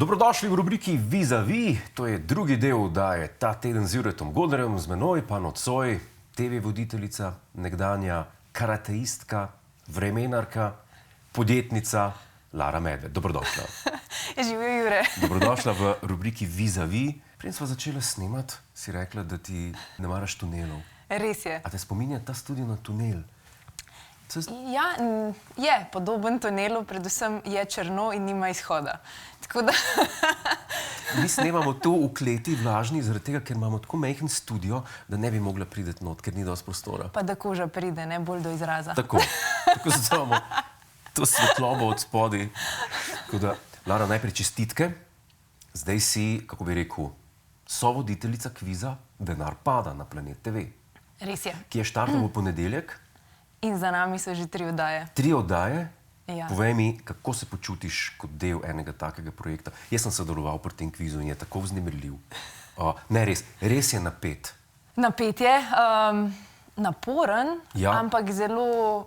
Dobrodošli v rubriki Vis-a-vis. To je drugi del oddaje ta teden z Juretom Godlerjem, z menoj pa nocoj TV voditeljica, nekdanja karateistka, vremenarka, podjetnica Lara Medved. Dobrodošla. Živijo, Jure. Dobrodošla v rubriki Vis-a-vis. Preden sva začela snemati, si rekla, da ti ne maraš tunelov. Res je. A te spominja ta studio na tunel? Ja, je podoben tunelu, predvsem je črno in nima izhoda. Tako da... Mi snemamo tu v kleti vlažni, zaradi tega, ker imamo tako majhen studio, da ne bi mogla priti not, ker ni dosti prostora. Pa da koža pride, ne bolj do izraza. Tako zato imamo to svetlobo od spodaj. Tako da, Lara, najprej čestitke. Zdaj si, kako bi rekel, sovoditeljica kviza Denar pada na Planet TV. Res je. Ki je štartal v ponedeljek. In za nami so že 3 oddaje. 3 oddaje? Ja. Povej mi, kako se počutiš kot del enega takega projekta? Jaz sem sodeloval pri tem kvizu in je tako vznemirljiv. Ne, res je napet. Napet je, naporen, Ja. ampak zelo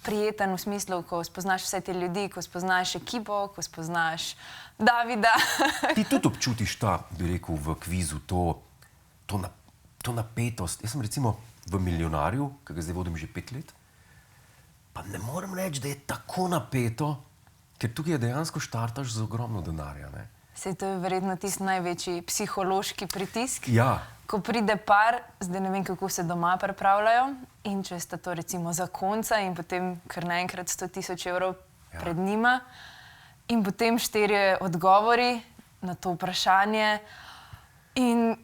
prijeten v smislu, ko spoznaš vse te ljudi, ko spoznaš ekipo, ko spoznaš Davida. Ti tudi občutiš ta, bi rekel, v kvizu to napetost. Jaz sem recimo v Milijonarju, ki ga zdaj vodim že 5 let, pa ne morem reči, da je tako napeto, ker tukaj dejansko štartaš z ogromno denarja. Ne? Saj to je verjetno tisti največji psihološki pritisk. Ja. Ko pride par, zdaj ne vem, kako se doma pripravljajo, in če sta to recimo zakonca in potem kar naenkrat 100.000 evrov pred njima, in potem 4 odgovori na to vprašanje in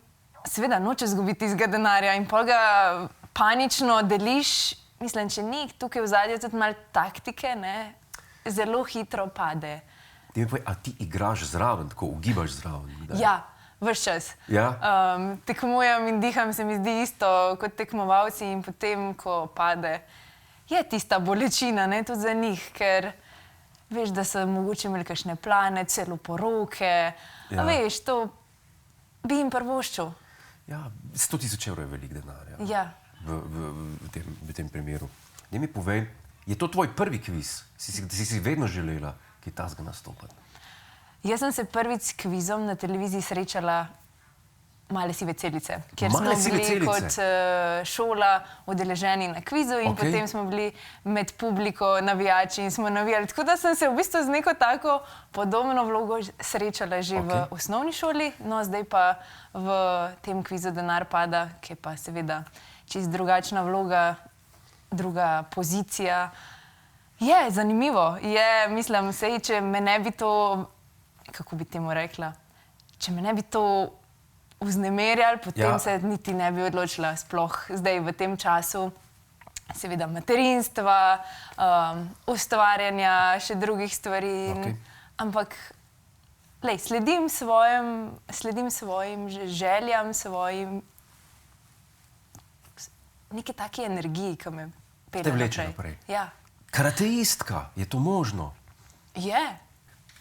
seveda noče izgubiti tistega denarja in pol ga panično deliš. Mislim, če ni tukaj v zadnje tudi malo taktike, ne, zelo hitro pade. A ti igraš zraven, tako ugibaš zraven? Da? Ja, ves čas. Ja? Tekmujem in diham, se mi zdi isto kot tekmovalci in potem, ko pade, je tista bolečina, ne, tudi za njih, ker veš, da so mogoče imeli kakšne plane, celo poroke, a veš, to bi jim privoščil. Ja, 100.000 evrov je velik denar. Ja. V tem primeru. Ne mi povej, je to tvoj prvi kviz? Si vedno želela kaj takega nastopati? Jaz sem se prvič s kvizom na televiziji srečala Male sive celice, kjer Male smo sive bili celice? kot šola udeleženi na kvizu in potem smo bili med publiko navijači in smo navijali. Tako da sem se v bistvu z neko tako podobno vlogo srečala že v osnovni šoli, no zdaj pa v tem kvizu Denar pada, ki je pa seveda čisto drugačna vloga, druga pozicija. Je zanimivo, je, mislim, sej, če me ne bi to, kako bi temu rekla, če me ne bi to vznemirjali, potem se niti ne bi odločila sploh zdaj v tem času, seveda materinstva, ustvarjanja, še drugih stvari, ampak lej, sledim svojim željam, svojim neki taki energiji, ki me pelje naprej. Te vleče naprej. Ja. Karateistka, je to možno? Je.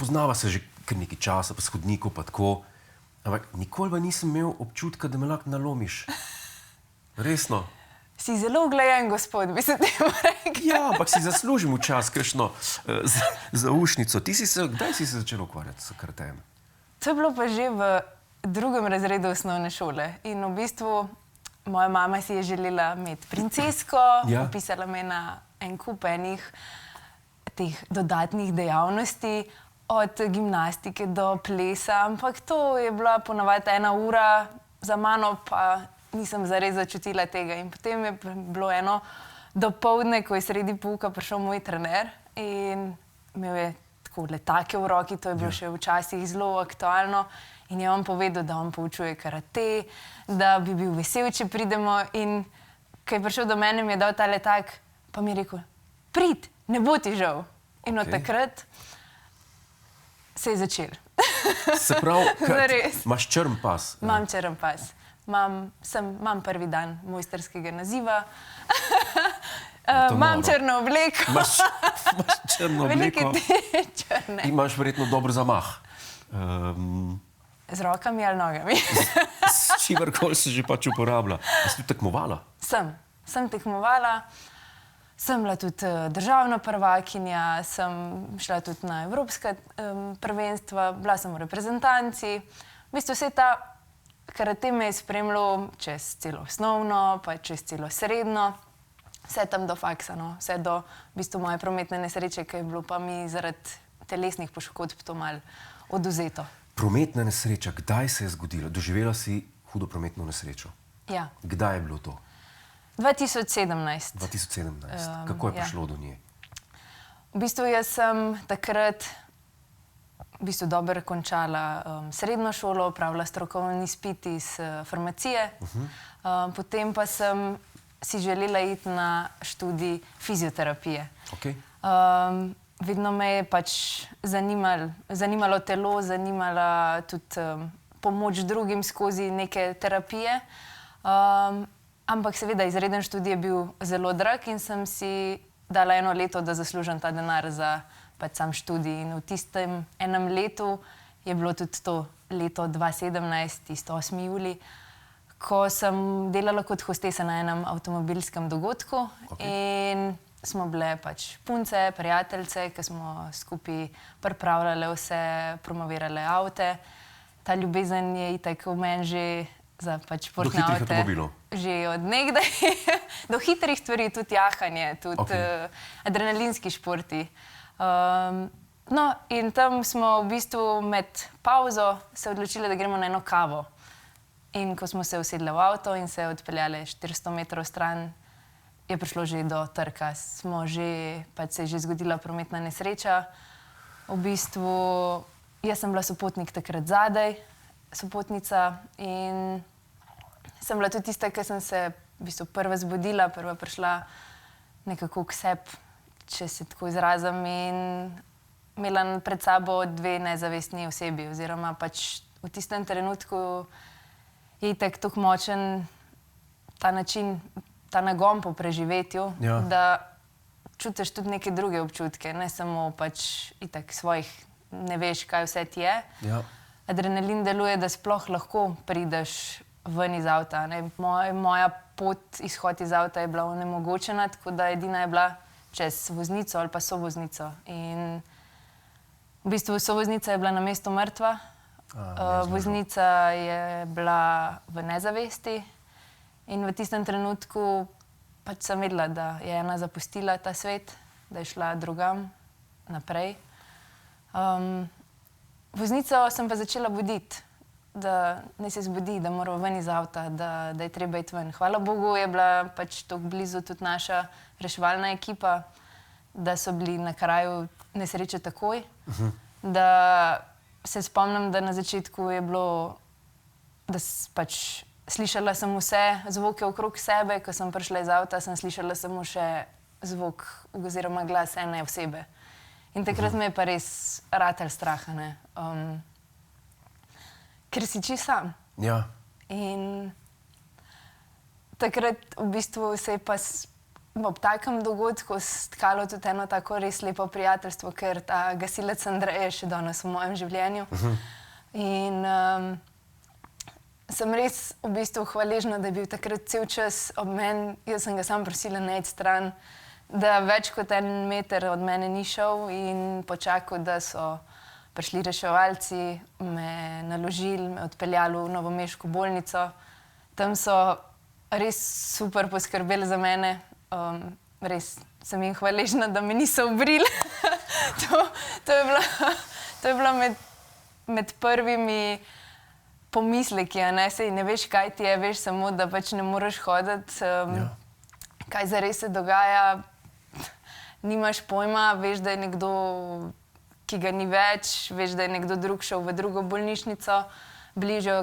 Poznava se že kar nekaj časa, pa shodniku, pa tako, ampak nikoli pa nisem imel občutka, da me lahko nalomiš. Resno. Si zelo uglajen, gospod, bi se temu rekla. Ja, ampak si zaslužim včasih kakšno zaušnico. Kdaj si se začela ukvarjati s karatejem? To je bilo pa že v 2. razredu osnovne šole. In v bistvu moja mama si je želela imeti princesko, opisala me na en kup enih teh dodatnih dejavnosti, od gimnastike do plesa, ampak to je bila ponavadi 1 ura, za mano pa nisem zares začutila tega. In potem je bilo eno dopoldne, ko je sredi pouka prišel moj trener in imel je tako letake v roki, to je bilo še včasih zelo aktualno, in je on povedal, da on poučuje karate, da bi bil vesel, če pridemo, in ko je prišel do mene, mi je dal ta letak, pa mi je rekel, prid, ne bo ti žal. In od takrat se je začel. Se pravi, imaš črn pas? Imam črn pas. Imam prvi dan mojsterskega naziva. Imam črno obleko. Imaš črno obleko. Velike črne. Imaš verjetno dober zamah. Z rokami ali nogami? S čimerkoli se že pač uporablja. A si tu tekmovala? Sem tekmovala. Sem bila tudi državna prvakinja, sem šla tudi na evropska prvenstva, bila sem v reprezentanci. V bistvu vse ta karate me je spremljal čez celo osnovno, pa čez celo srednjo, vse tam do faksa, no. Vse do v bistvu moje prometne nesreče, ki je bilo pa mi zaradi telesnih poškodb to malo oduzeto. Prometna nesreča, kdaj se je zgodila? Doživela si hudo prometno nesrečo. Ja. Kdaj je bilo to? 2017. 2017. Kako je prišlo do nje? V bistvu jaz sem takrat dobro končala srednjo šolo, opravila strokovni izpit iz farmacije. Potem pa sem si želela iti na študij fizioterapije. Okay. Vedno me je pač zanimalo telo, zanimala tudi pomoč drugim skozi neke terapije. Ampak seveda izreden študij je bil zelo drag in sem si dala 1 leto, da zaslužim ta denar za pač sam študij. In v tistem enem letu je bilo tudi to leto 2017, tisto 8. julij, ko sem delala kot hostesa na enem avtomobilskem dogodku. Okay. In smo bile pač punce, prijateljice, ki smo skupaj pripravljale vse, promovirale avte. Ta ljubezen je itak v meni že za pač športne avte. Do hitrih avtomobilov? Že od nekdaj. Do hitrih stvari, tudi jahanje, tudi adrenalinski športi. No, in tam smo v bistvu med pauzo se odločili, da gremo na eno kavo. In ko smo se usedli v avto in se odpeljali 400 metrov stran, je prišlo že do trka. Pač se je že zgodila prometna nesreča. V bistvu jaz sem bila sopotnik takrat zadaj, sopotnica, in sem bila tudi tista, ki sem se v bistvu prva zbudila, prva prišla nekako k sebi, če se tako izrazim, in imela pred sabo 2 nezavestni osebi. Oziroma pač v tistem trenutku je itak tako močen ta način, ta nagon po preživetju, da čutiš tudi neke druge občutke, ne samo pač itak svojih, ne veš, kaj vse ti je. Ja. Adrenalin deluje, da sploh lahko prideš ven iz avta. Moja pot, izhod iz avta je bila onemogočena, tako da edina je bila čez voznico ali pa sovoznico. In v bistvu sovoznica je bila na mestu mrtva, voznica je bila v nezavesti in v tistem trenutku pač sem vedela, da je ena zapustila ta svet, da je šla drugam naprej. Voznico sem pa začela buditi, da naj se zbudi, da moramo ven iz avta, da je treba iti ven. Hvala Bogu je bila pač tako blizu tudi naša reševalna ekipa, da so bili na kraju nesreče takoj. Da se spomnim, da na začetku je bilo, da pač slišala sem vse zvoke okrog sebe, ko sem prišla iz avta, sem slišala samo še zvok oziroma glas ene osebe. In takrat me je pa res ratal straha, ne. Ker si čisto sam. Ja. In takrat v bistvu se je pa ob takem dogodku stkalo tudi eno tako res lepo prijateljstvo, ker ta gasilec Andrej je še danes v mojem življenju. In sem res v bistvu hvaležna, da je bil takrat cel čas ob meni. Jaz sem ga samo prosila, naj iti stran, da več kot 1 meter od mene ni šel in počakal, da so prišli reševalci, me naložili, me odpeljali v novomeško bolnico. Tam so res super poskrbeli za mene. Res sem jim hvaležna, da me niso ubrili. To je bila med prvimi pomisleki, ne, saj ne veš, kaj ti je, veš samo, da pač ne moreš hoditi, kaj zares se dogaja, nimaš pojma, veš, da je nekdo, ki ga ni več, veš, da je nekdo drug šel v drugo bolnišnico, bližje,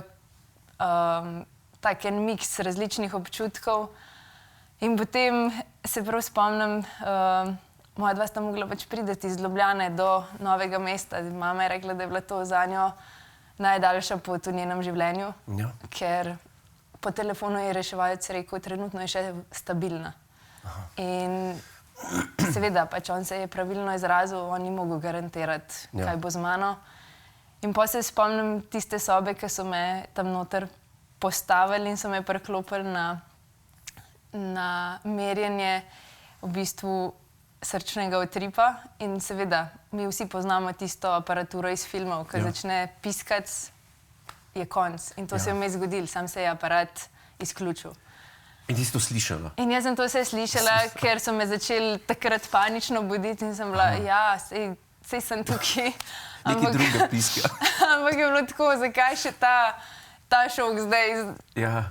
tak en miks različnih občutkov. In potem se prav spomnim, moja dva sta mogla pač priti iz Ljubljane do Novega mesta. Mama je rekla, da je bila to zanjo najdaljša pot v njenem življenju, ker po telefonu je reševalec rekel, trenutno je še stabilna. In seveda, pač on se je pravilno izrazil, on ni mogel garantirati, kaj bo z mano. In potem se spomnim tiste sobe, ki so me tam noter postavili in so me priklopili na merjenje v bistvu srčnega utripa in seveda mi vsi poznamo tisto aparaturo iz filmov, ki začne piskati, je konc. In to se je vmes zgodilo, sam se je aparat izključil. In ti si to slišala? In jaz sem to vse slišala, ker so me začeli takrat panično buditi in sem bila, sej sem tukaj. Nekaj druga piska. Ampak je bilo tako, zakaj še ta šok zdaj? Ja,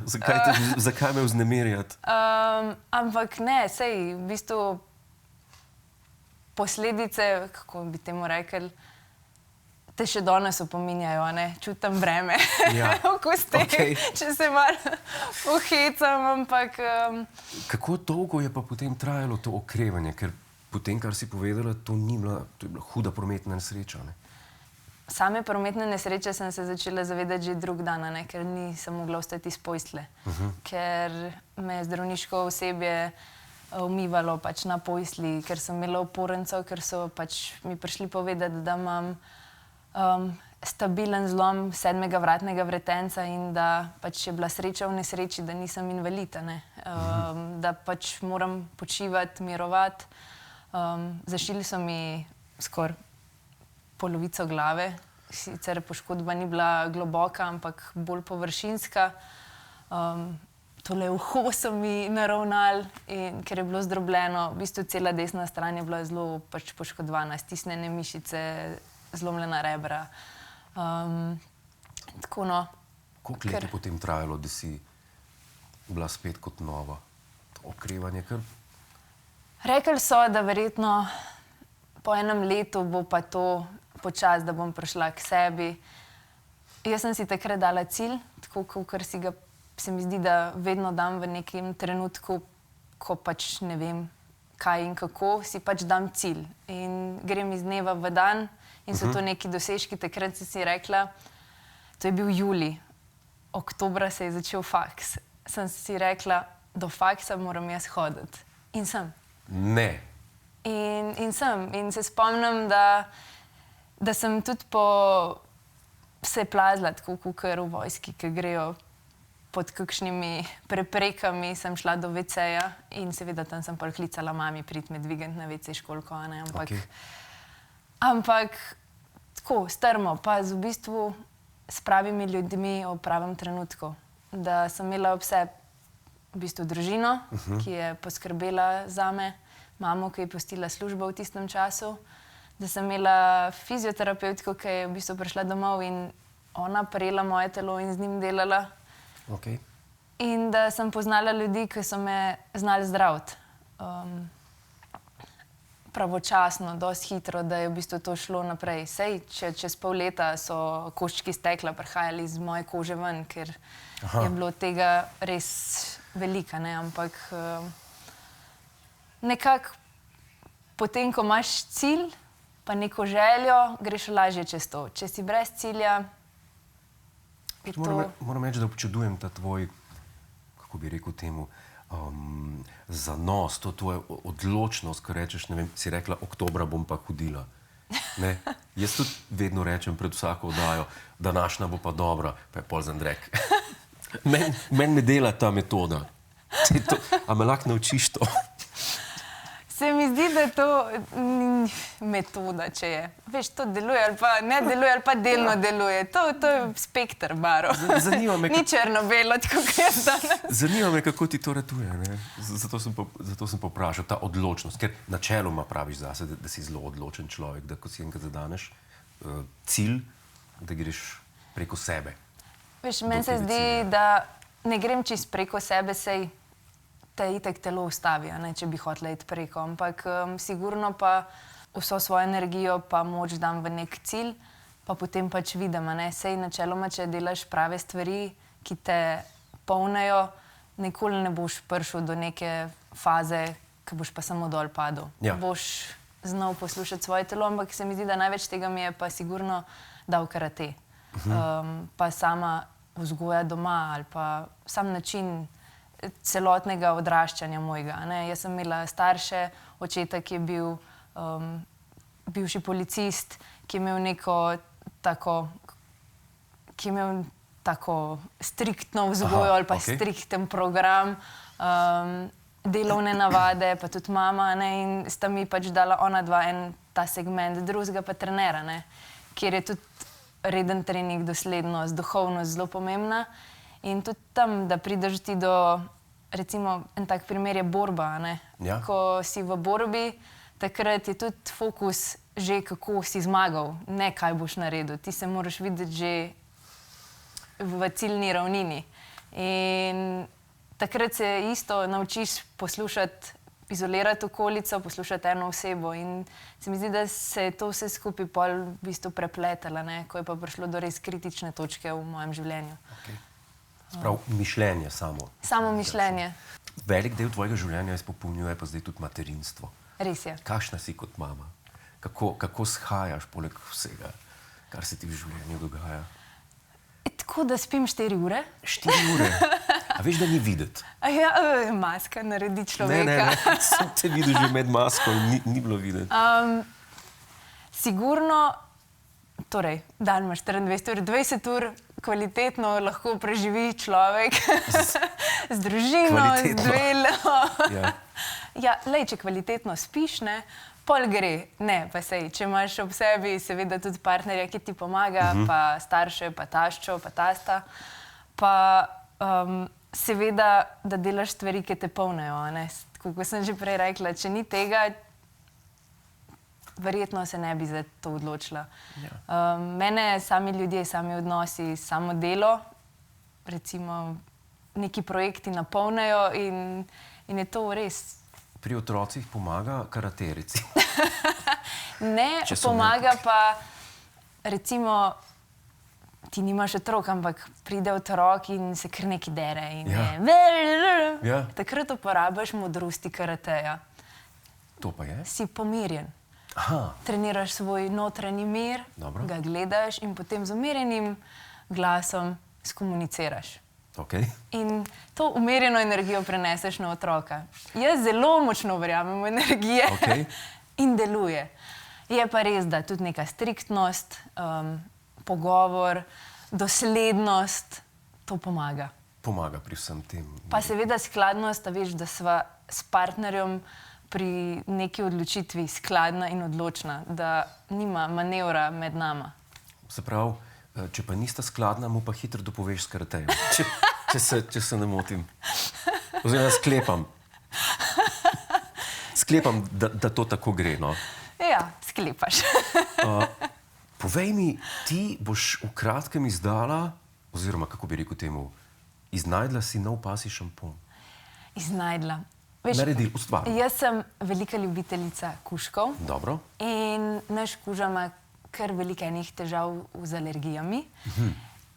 zakaj me vznemirjati? Ampak ne, sej v bistvu posledice, kako bi temu rekli, te še danes opominjajo, ne? Čutim breme v kosteh, če se malo pohecam, ampak... Kako dolgo je pa potem trajalo to okrevanje? Ker potem, kar si povedala, to je bila huda prometna nesreča, ne? Same prometne nesreče sem se začela zavedati že drug dan, ne? Ker nisem mogla ostati iz postelje. Ker me je zdravniško osebje umivalo pač na postelji, ker sem imela oporencev, ker so pač mi prišli povedati, da imam stabilen zlom 7. vratnega vretenca in da pač je bila sreča v nesreči, da nisem invalida, ne. Da pač moram počivati, mirovati. Zašili so mi skoraj polovico glave, sicer poškodba ni bila globoka, ampak bolj površinska. Tole uho so mi naravnali, ker je bilo zdrobljeno. V bistvu cela desna stran je bila zelo pač poškodovana, stisnjene mišice, zlomljena rebra. Tako no. Koliko let je potem trajalo, da si bila spet kot nova? To okrevanje kar? Rekli so, da verjetno po enem letu bo pa to počas, da bom prišla k sebi. Jaz sem si takrat dala cilj, tako kakor se mi zdi, da vedno dam v nekem trenutku, ko pač ne vem kaj in kako, si pač dam cilj. In grem iz dneva v dan in so to neki dosežki. Takrat si rekla, to je bil julij, oktobra se je začel faks. Sem si rekla, do faksa moram jaz hoditi. In sem. Ne. In sem. In se spomnim, da sem tudi se plazila, tako kakor v vojski, ki grejo pod kakšnimi preprekami, sem šla do WC-ja in seveda tam sem pol klicala mami, prid me dvigant na WC školko, ne, ampak tako, strmo, pa v bistvu s pravimi ljudmi v pravem trenutku. Da sem imela ob sebi v bistvu družino, ki je poskrbela zame, mamo, ki je pustila službo v tistem času, da sem imela fizioterapevtko, ki je v bistvu prišla domov in ona prijela moje telo in z njim delala. In da sem poznala ljudi, ki so me znali zdraviti. Pravočasno, dosti hitro, da je v bistvu to šlo naprej. Sej, čez pol leta so koščki stekla prihajali iz moje kože ven, ker je bilo tega res velika, ne, ampak nekako potem, ko imaš cilj, pa neko željo, greš lažje čez to. Če si brez cilja, je to... Moram reči, da občudujem ta tvoj, kako bi rekel temu, zanos, to tvoje odločnost, ko rečeš, ne vem, si rekla, oktobra bom pa hodila. Ne? Jaz tudi vedno rečem pred vsako oddajo, današnja bo pa dobra, pa je pol Zandrek. Meni me dela ta metoda. A me lahko naučiš to? Se mi zdi, da je to metoda, če je. Veš, to deluje ali pa ne deluje, ali pa delno deluje. To je spekter barov. Ni črno-belo, tako kot jaz danes. Zanima me, kako ti to ratuje, ne? Zato sem poprašal, ta odločnost. Ker načeloma praviš zase, da si zelo odločen človek, da ko si enkrat zadaneš cilj, da greš preko sebe. Veš, meni se zdi, da ne grem čist preko sebe, sej te itek telo ustavi, ne, če bi hotela iti preko. Ampak sigurno pa vso svojo energijo pa moč dam v nek cilj, pa potem pač vidim, ne. Sej načeloma, če delaš prave stvari, ki te polnejo, nikoli ne boš prišel do neke faze, ki boš pa samo dol padel. Boš znal poslušati svoje telo, ampak se mi zdi, da največ tega mi je pa sigurno dal karate. Pa sama vzgoja doma ali pa sam način celotnega odraščanja mojega, ne. Jaz sem imela starše, očeta, ki je bil bivši policist, ki je imel neko tako striktno vzgojo ali pa strikten program. delovne navade, pa tudi mama, ne, in sta mi pač dala ona dva en ta segment, drugega pa trenera, ne, kjer je tudi reden trening, doslednost, duhovnost zelo pomembna. In tudi tam, da prideš ti do, recimo, en tak primer je borba, ne. Ja. Ko si v borbi, takrat je tudi fokus že, kako si zmagal, ne kaj boš naredil. Ti se moraš videti že v ciljni ravnini. In takrat se isto naučiš poslušati, izolirati okolico, poslušati eno osebo. In se mi zdi, da se je to vse skupaj pol v bistvu prepletalo, ne, ko je pa prišlo do res kritične točke v mojem življenju. Okay. Sprav, mišljenje samo. Samo mišljenje. Velik del tvojega življenja izpopolnjuje pa zdaj tudi materinstvo. Res je. Kakšna si kot mama? Kako shajaš poleg vsega, kar se ti v življenju dogaja? Tako, da spim 4 ure. 4 ure? A veš, da ni videti? Ja, maska naredi človeka. Ne. Sem te videl že med masko in ni bilo videti. Sigurno, torej, dan imaš 24 ur, 20 ur kvalitetno lahko preživi človek z družino, z delom. Ja. Ja, lej, če kvalitetno spiš, ne, pol gre. Ne, pa sej, če imaš ob sebi seveda tudi partnerja, ki ti pomaga, pa starše, pa taščo, pa tasta, pa seveda, da delaš stvari, ki te polnejo, ne. Tako, kot sem že prej rekla, če ni tega, verjetno se ne bi za to odločila. Ja. Mene sami ljudje, sami odnosi, samo delo, recimo neki projekti napolnejo in je to res. Pri otrocih pomaga karate, recimo. Ne, pomaga pa, recimo, ti nimaš otrok, ampak pride otrok in se kar neki dere. In Ja. Takrat uporabiš modrosti karateja. To pa je? Si pomirjen. Aha. Treniraš svoj notranji mir, Dobro. ga gledaš in potem z umirjenim glasom skomuniciraš. Okay. In to umirjeno energijo preneseš na otroka. Jaz zelo močno verjamem v energije Okay. in deluje. Je pa res, da tudi neka striktnost, pogovor, doslednost, to pomaga. Pomaga pri vsem tem. Pa seveda skladnost, a veš, da sva s partnerjem pri neki odločitvi skladna in odločna, da nima manevra med nama. Se pravi, če pa nista skladna, mu pa hitro dopoveš s karatejem. Če se ne motim. Oziroma sklepam. Sklepam, da to tako gre, no. Ja, sklepaš. Povej mi, ti boš v kratkem izdala, oziroma kako bi rekel temu, iznajdla si nov pasji šampon. Iznajdla. Veš, Naredil, ustvaril. Jaz sem velika ljubiteljica kužkov. Dobro. In naš kuža ima kar veliko enih težav z alergijami.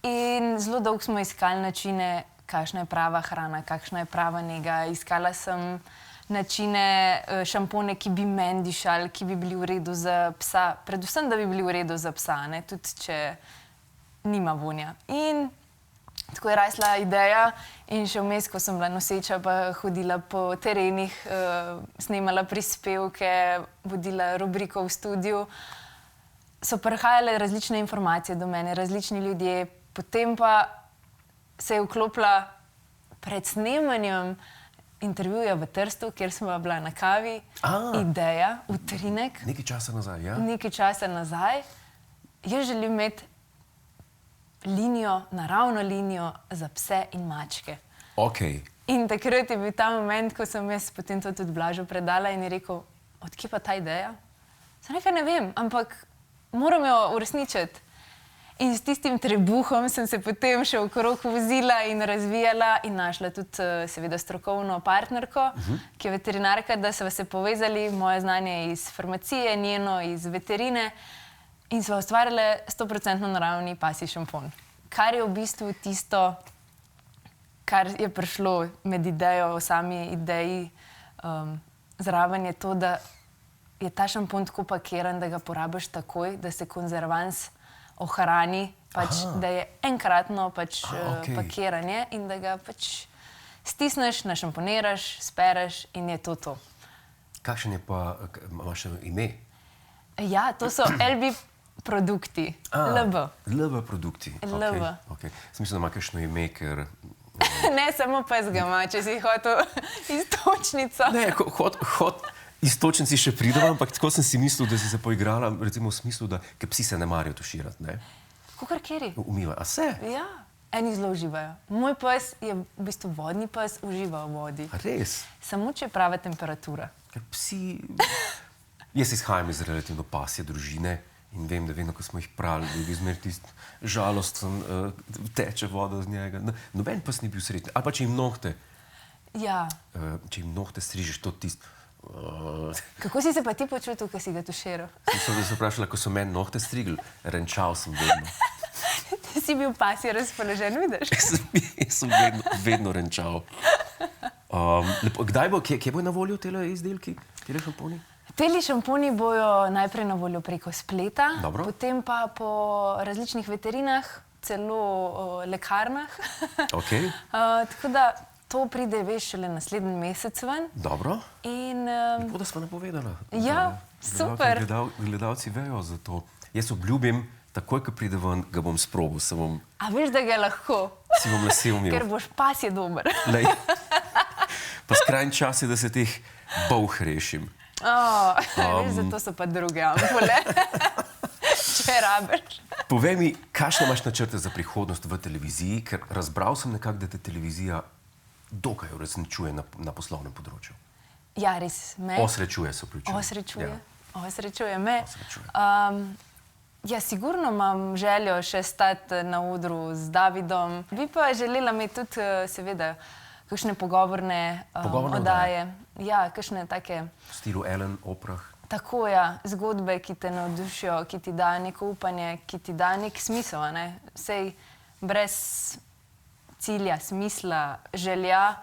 In zelo dolgo smo iskali načine, kakšna je prava hrana, kakšna je prava nega. Iskala sem načine, šampone, ki bi meni dišali, ki bi bili v redu za psa. Predvsem, da bi bili v redu za psa, ne? Tudi če nima vonja. In tako je rasla ideja in še vmes, ko sem bila noseča, pa hodila po terenih, snemala prispevke, vodila rubriko v studiu, so prihajale različne informacije do mene, različni ljudje. Potem pa se je vklopila pred snemanjem intervjuja v Trstu, kjer smo bila na kavi, ideja, utrinek. Nekaj časa nazaj, ja? Nekaj časa nazaj. Jaz želim imeti linijo, naravno linijo za pse in mačke. Okay. In takrat je bil ta moment, ko sem jaz potem to tudi Blažu predala in je rekel, odkje pa ta ideja? Sem rekla, ne vem, ampak moram jo uresničiti. In s tistim trebuhom sem se potem še okrog vozila in razvijala in našla tudi seveda strokovno partnerko, ki je veterinarka, da sva se povezali, moje znanje iz farmacije, njeno iz veterine. In sva ustvarjala 100% naravni pasji šampon. Kar je v bistvu tisto, kar je prišlo med idejo, o sami ideji zraven, je to, da je ta šampon tako pakiran, da ga porabiš takoj, da se konzervans ohrani, pač, da je enkratno pač, pakiranje in da ga pač stisneš, našamponiraš, spereš in je to. Kakšen je pa, imaš ime? Ja, to so LB produkti. LB. LB produkti. LB. Okay. Sem mislil, da ima kakšno ime, ker Ne, samo pes ga ima, če si hotel iztočnico. Ne, iztočnici še pridem, ampak tako sem si mislil, da si se poigrala, recimo v smislu, da psi se ne marijo tuširati, ne? Kakor kjeri. Umiva. A se? Ja, eni zelo uživajo. Moj pes je v bistvu vodni pes, uživa v vodi. A res? Samo če je prava temperatura. Ker psi... Jaz izhajam iz relativno pasje družine in vem, da vedno, ko smo jih prali, da je izmer tist žalosten, teče voda z njega. Noben pes ni bil srečen. Ali pa če jim nohte... Ja. Če jim nohte strižeš, to tist... Kako si se pa ti počutil, ko si ga tuširal? Sem se vprašala, ko so meni nohte strigli, renčal sem vedno. Ti si bil pasje razpoložen, vidiš? Jaz sem vedno renčal. Kdaj bo, kje bo na voljo tele izdelki, tele šamponi? Teli šamponi bojo najprej na voljo preko spleta, Dobro. Potem pa po različnih veterinah, celo lekarnah. Okay. Tako da to pride, veš, šele naslednji mesec ven. Dobro. In, lepo, da smo napovedala. Ja, super. Gledalci vejo za to. Jaz obljubim, takoj, ko pride ven, ga bom sprobal. A veš, da ga lahko? Si bom lase umil. Ker boš pasje dober. Lej. Pa skrajni čas je, da se teh bolh rešim. Veš, zato so pa druge ampule. Če rabiš. Povej mi, kakšne imaš načrte za prihodnost v televiziji, ker razbral sem nekako, da te televizija dokaj uresničuje na poslovnem področju. Ja, res. Osrečuje se vključuje. Osrečuje me. Ja, sigurno imam željo še stati na odru z Davidom. Bi pa želela imeti tudi, seveda, kakšne pogovorne oddaje. Ja, kakšne take... V stilu Ellen, Oprah. Tako, ja. Zgodbe, ki te navdušijo, ki ti da neko upanje, ki ti da nek smisel, ne? Sej brez cilja, smisla, želja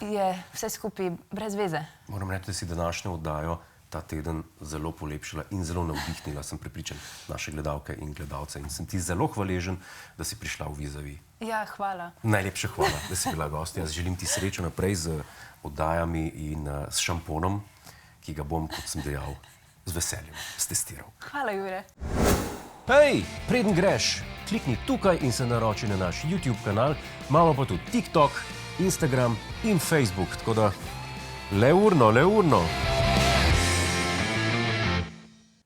je vse skupaj brez veze. Moram reči, da si današnjo oddajo ta teden zelo polepšala in zelo navdihnila, sem prepričan, naše gledalke in gledalce. In sem ti zelo hvaležen, da si prišla v Vizavi. Ja, hvala. Najlepša hvala, da si bila gost. Jaz želim ti srečo naprej z oddajami in s šamponom, ki ga bom, kot sem dejal, z veseljem stestiral. Hvala, Jure. Hej, preden greš, klikni tukaj in se naroči na naš YouTube kanal. Imamo pa tudi TikTok, Instagram in Facebook, tako da le urno.